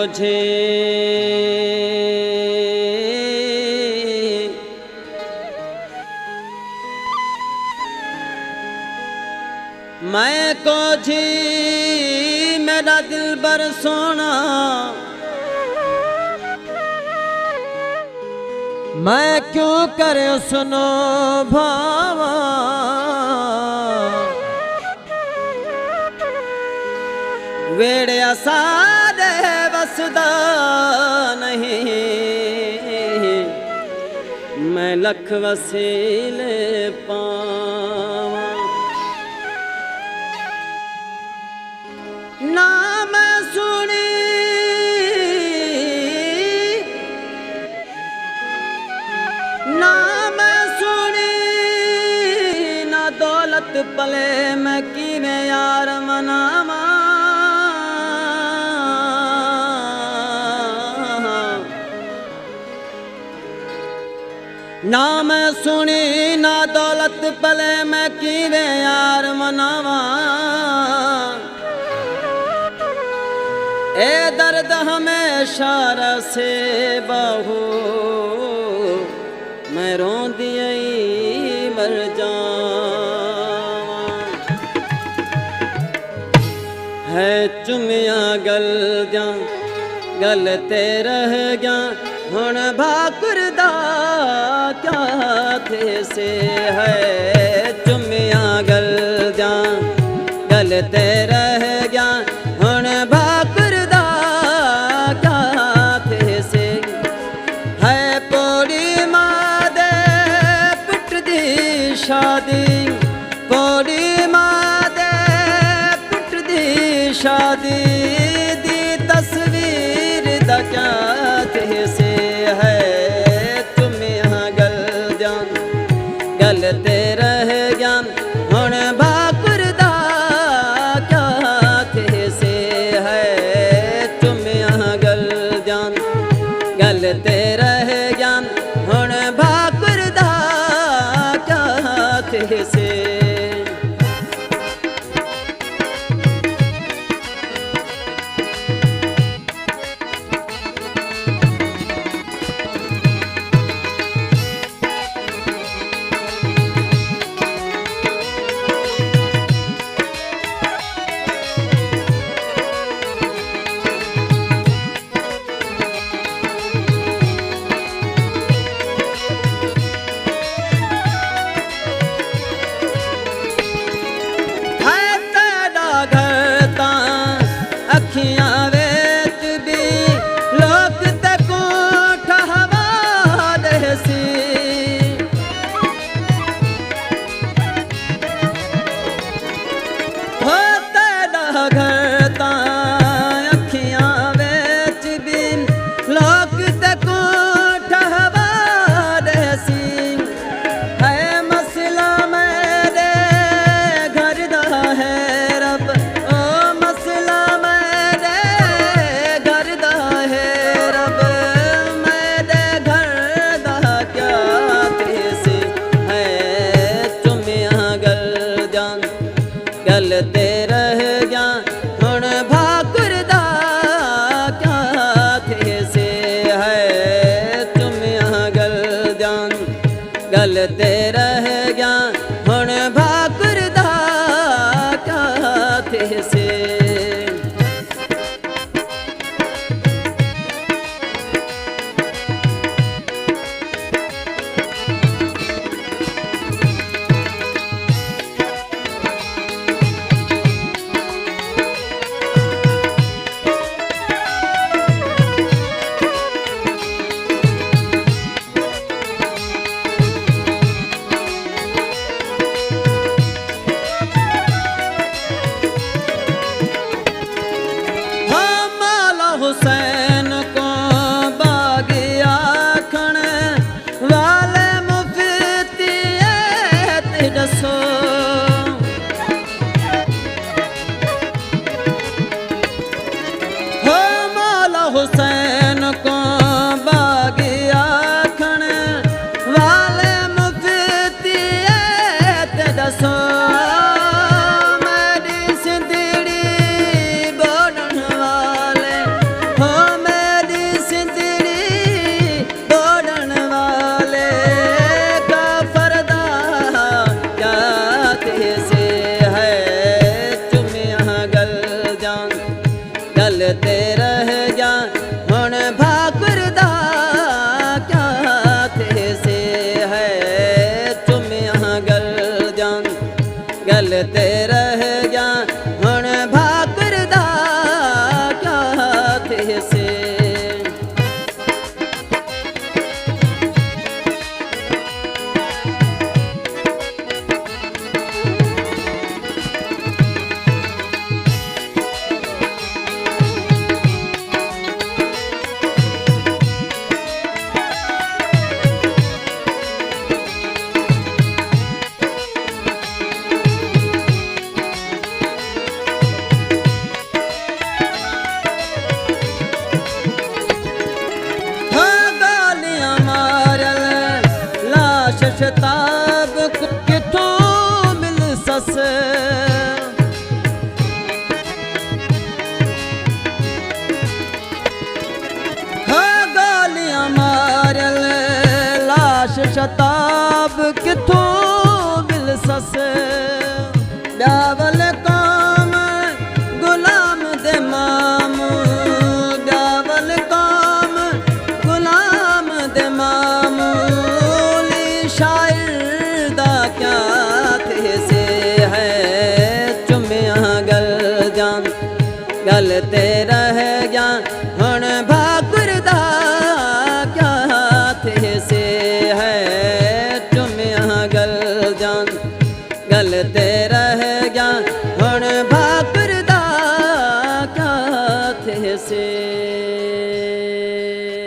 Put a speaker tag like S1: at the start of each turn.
S1: कोझे मैं कोझी मेरा दिलबर सोना, मैं क्यों करे सुनो भावा, वेड़े सारे बसदा नहीं, मैं लख वसीले पावा। ना मैं सुनी ना मैं सुनी ना दौलत पले, मैं किवें यार मनावा। ना मैं सुनी ना दौलत पले, मैं किवें यार मनावा। ए दर्द हमेशा से बहू, मैं रोंदी मर जावां। है चुमिया गल जा गलते रह गया, हुण भाकुरदा क्या थे से। है चुमिया गल जा गलते रह गया, हुण भाकुरदा क्या थे से। है पोड़ी मां दे पुट दी शादी, पोड़ी मां दे पुट दी शादी दी तस्वीर दा क्या थे से। है तुम्हें गल जान गलते रह गया, हुण भाकुरदा क्या थे से। है तुम्हें गल जान गलते रह गया, हुण भाकुरदा क्या थे से। गलते रह गया, हुण भाकुरदा क्या थे से। है तुम यहाँ गल जान गलते रह गया, हुण भाकुरदा क्या थे से। शताब किथों मिल सस गोलियां मारल लाश शताब किथों मिल सस ब्यावल काम गुलाम दे मामू ब्यावल काम गुलाम दे मामूली शायर दा क्या थे से है चुमिया गल जान गल तेरा